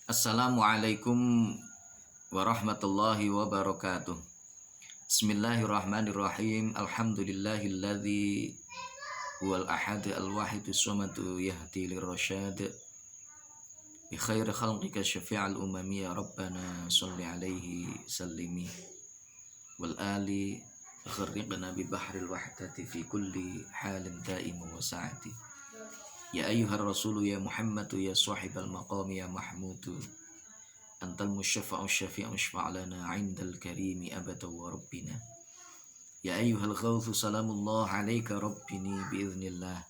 Assalamualaikum warahmatullahi wabarakatuh. Bismillahirrahmanirrahim. Alhamdulillahilladzi huwal ahad al-wahid as-samadu yahdi lirrasyad bi khairi khalqika syafi'al umami ya rabbana shalli alaihi sallimi wal ali gharriqna bi bahril wahdati fi kulli halin daim wa sa'ati. Ya ayyuhar rasulu ya Muhammadu ya sahibal maqami ya mahmudu antal musyafa'u syafi'u syfa'lana 'indal karimi abada wa rabbina. Ya ayyuhal ghawthu salamullah alaika rabbini biiznillah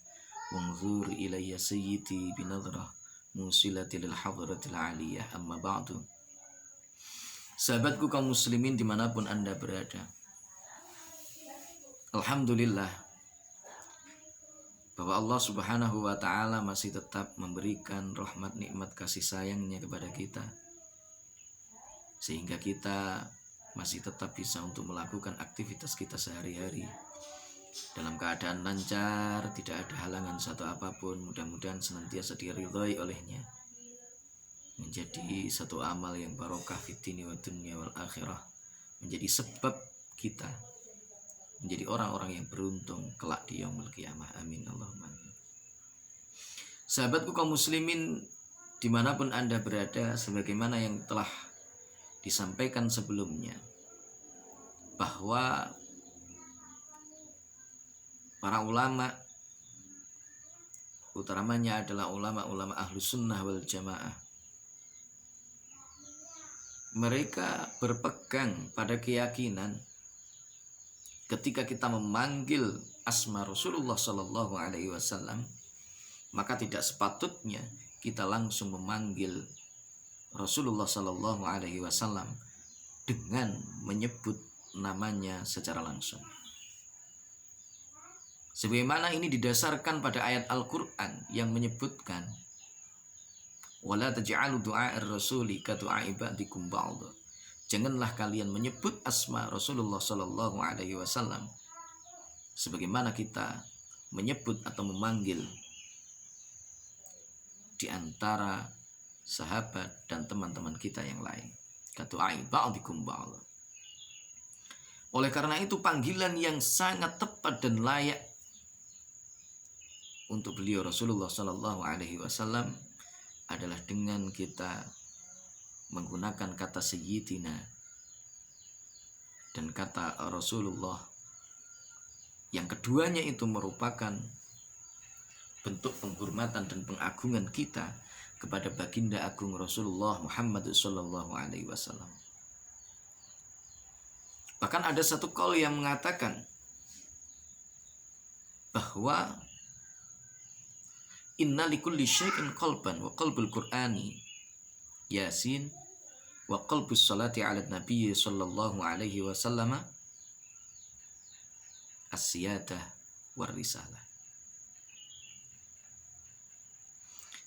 wanzur ilayya sayyidi binadrah musilati lil hadratil aliyah amma ba'du. Sahabatku kaum muslimin dimanapun anda berada, alhamdulillah bahwa Allah subhanahu wa ta'ala masih tetap memberikan rahmat nikmat kasih sayangnya kepada kita, sehingga kita masih tetap bisa untuk melakukan aktivitas kita sehari-hari dalam keadaan lancar, tidak ada halangan satu apapun. Mudah-mudahan senantiasa diridhai olehnya, menjadi satu amal yang barokah fid dini wa dunya wal akhirah, menjadi sebab kita menjadi orang-orang yang beruntung kelak di yaumul qiyamah. Amin Allahumma amin. Sahabatku kaum muslimin dimanapun anda berada, sebagaimana yang telah disampaikan sebelumnya, bahwa para ulama, utamanya adalah ulama-ulama ahlus sunnah wal jamaah, mereka berpegang pada keyakinan ketika kita memanggil asma Rasulullah Sallallahu Alaihi Wasallam, maka tidak sepatutnya kita langsung memanggil Rasulullah Sallallahu Alaihi Wasallam dengan menyebut namanya secara langsung. Sebagaimana ini didasarkan pada ayat Al-Quran yang menyebutkan wala taj'alu du'a'ir rasuli ka du'a'i ba'dikum ba'd. Janganlah kalian menyebut asma Rasulullah Sallallahu Alaihi Wasallam sebagaimana kita menyebut atau memanggil di antara sahabat dan teman-teman kita yang lain. Katu'ai ba'dikum ba'd. Oleh karena itu panggilan yang sangat tepat dan layak untuk beliau Rasulullah Sallallahu Alaihi Wasallam adalah dengan kita menggunakan kata sayyidina dan kata Rasulullah, yang keduanya itu merupakan bentuk penghormatan dan pengagungan kita kepada baginda agung Rasulullah Muhammad sallallahu alaihi wasallam. Bahkan ada satu qaul yang mengatakan bahwa inna likulli syai'in qalban wa qalbul qur'ani Yasin wa qalbus salati ala nabi sallallahu alaihi wasallam as-siyadah war risalah.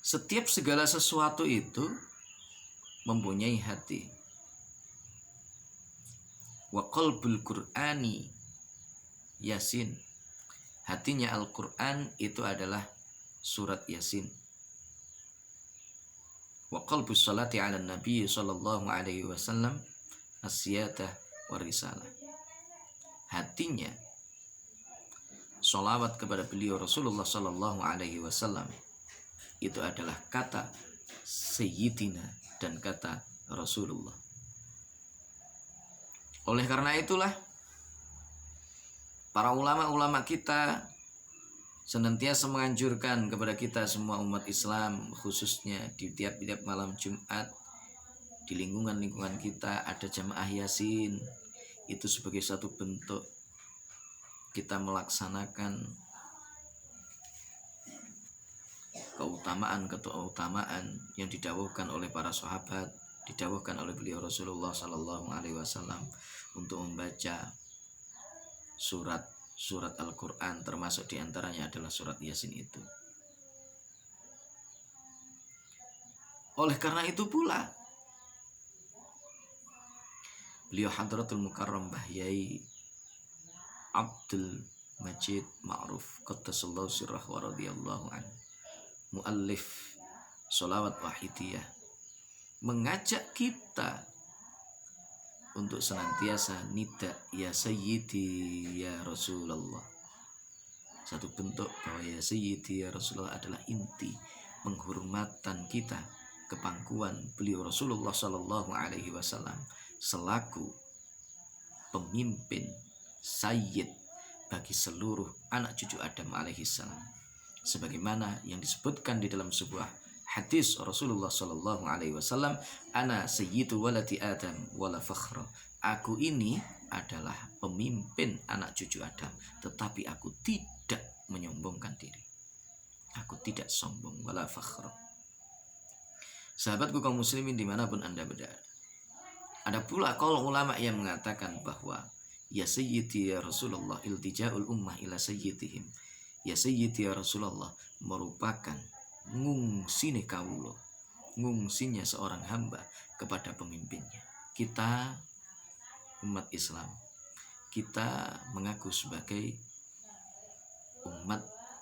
Setiap segala sesuatu itu mempunyai hati. Wa qalbul qur'ani Yasin, hatinya Al-Quran itu adalah surat Yasin. Wa qalbus salati ala nabi sallallahu alaihi wasallam as-siyadah war risalah. Hatinya sholawat kepada beliau Rasulullah sallallahu alaihi wasallam itu adalah kata sayyidina dan kata Rasulullah. Oleh karena itulah para ulama-ulama kita senantiasa menganjurkan kepada kita semua umat Islam, khususnya di tiap-tiap malam Jumat di lingkungan-lingkungan kita ada jamaah Yasin. Itu sebagai satu bentuk kita melaksanakan keutamaan yang didawuhkan oleh para sahabat, didawuhkan oleh beliau Rasulullah Sallallahu Alaihi Wasallam untuk membaca surat Al-Quran, termasuk diantaranya adalah surat Yasin itu. Oleh karena itu pula beliau Hadratul Mukarram Bahyai Abdul Majid Ma'ruf Qaddasallahu sirrah wa radiyallahu anhu, muallif sholawat wahidiyah, mengajak kita untuk senantiasa nida ya sayyidi ya Rasulullah. Satu bentuk bahwa ya sayyidi ya Rasulullah adalah inti penghormatan kita ke pangkuan beliau Rasulullah Shallallahu Alaihi Wasallam selaku pemimpin sayyid bagi seluruh anak cucu Adam alaihissalam, sebagaimana yang disebutkan di dalam sebuah hadis Rasulullah Shallallahu Alaihi Wasallam, ana sayyidu waladi Adam wala fakhra. Aku ini adalah pemimpin anak cucu Adam, tetapi aku tidak menyombongkan diri. Aku tidak sombong, wala fakhra. Sahabatku kaum muslimin dimanapun anda berada, ada pula kaul ulama yang mengatakan bahwa ya sayyidi ya Rasulullah iltija'ul ummah ila sayyidihim. Ya sayyidi ya Rasulullah merupakan ngungsine kawula, ngungsinya seorang hamba kepada pemimpinnya. Kita umat Islam, kita mengaku sebagai umat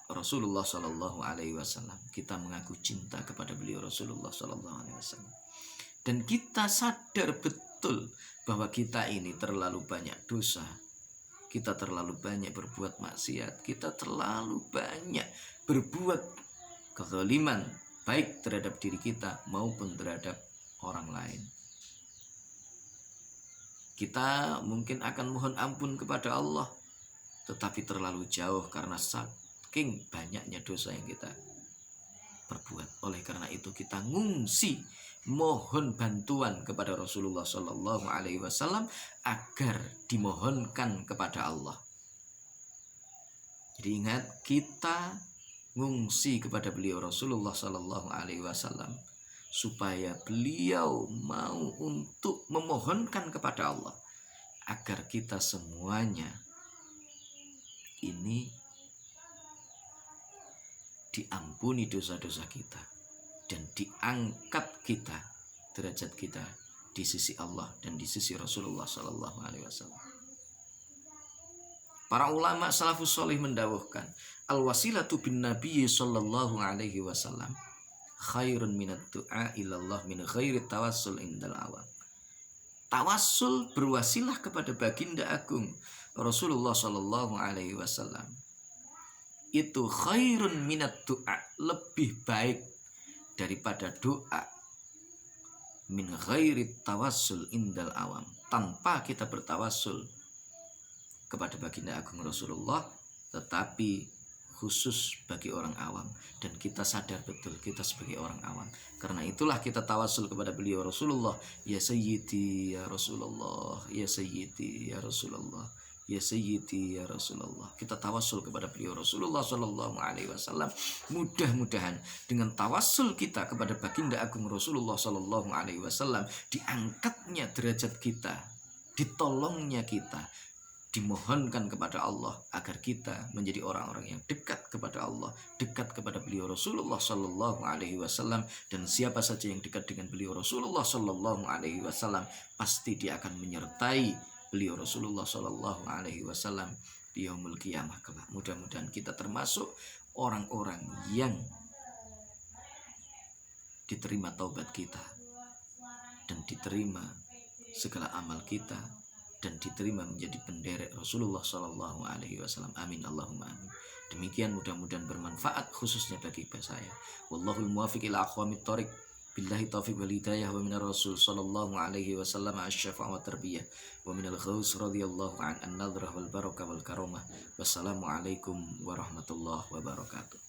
Rasulullah Shallallahu Alaihi Wasallam. Kita mengaku cinta kepada beliau Rasulullah Shallallahu Alaihi Wasallam, dan kita sadar betul bahwa kita ini terlalu banyak dosa, kita terlalu banyak berbuat maksiat, kita terlalu banyak berbuat kezaliman baik terhadap diri kita maupun terhadap orang lain. Kita mungkin akan mohon ampun kepada Allah, tetapi terlalu jauh karena saking banyaknya dosa yang kita perbuat. Oleh karena itu kita ngungsi mohon bantuan kepada Rasulullah Shallallahu Alaihi Wasallam agar dimohonkan kepada Allah. Jadi ingat, kita ngungsi kepada beliau Rasulullah Shallallahu Alaihi Wasallam supaya beliau mau untuk memohonkan kepada Allah agar kita semuanya ini diampuni dosa-dosa kita dan diangkat kita derajat kita di sisi Allah dan di sisi Rasulullah Shallallahu Alaihi Wasallam. Para ulama salafus solih mendawuhkan al-wasilatu bin Nabi sallallahu alaihi wasallam khairun minat du'a ilallah min khairi tawassul indal awam. Tawassul berwasilah kepada baginda agung Rasulullah sallallahu alaihi wasallam itu khairun minat du'a, lebih baik daripada doa min khairi tawassul indal awam, tanpa kita bertawassul kepada baginda agung Rasulullah, tetapi khusus bagi orang awam, dan kita sadar betul kita sebagai orang awam. Karena itulah kita tawasul kepada beliau Rasulullah, ya sayyidi ya Rasulullah, ya sayyidi ya Rasulullah, ya sayyidi ya Rasulullah. Kita tawasul kepada beliau Rasulullah Shallallahu Alaihi Wasallam. Mudah-mudahan dengan tawasul kita kepada baginda agung Rasulullah Shallallahu Alaihi Wasallam, diangkatnya derajat kita, ditolongnya kita, dimohonkan kepada Allah agar kita menjadi orang-orang yang dekat kepada Allah, dekat kepada beliau Rasulullah Shallallahu Alaihi Wasallam. Dan siapa saja yang dekat dengan beliau Rasulullah Shallallahu Alaihi Wasallam, pasti dia akan menyertai beliau Rasulullah Shallallahu Alaihi Wasallam di yaumul qiyamah kelak. Mudah-mudahan kita termasuk orang-orang yang diterima taubat kita dan diterima segala amal kita, dan diterima menjadi penderek Rasulullah Shallallahu Alaihi Wasallam. Amin Allahumma amin. Demikian, mudah-mudahan bermanfaat khususnya bagi saya. Wallahul muwaffiq ila aqwamit thoriq. Billahi taufiq wal hidayah wa minar Rasul Shallallahu Alaihi Wasallam asy-syafa'ah wa tarbiyah wa minal ghaus radhiyallahu an an-nadrah wal barakah wal karamah. Wassalamualaikum warahmatullahi wabarakatuh.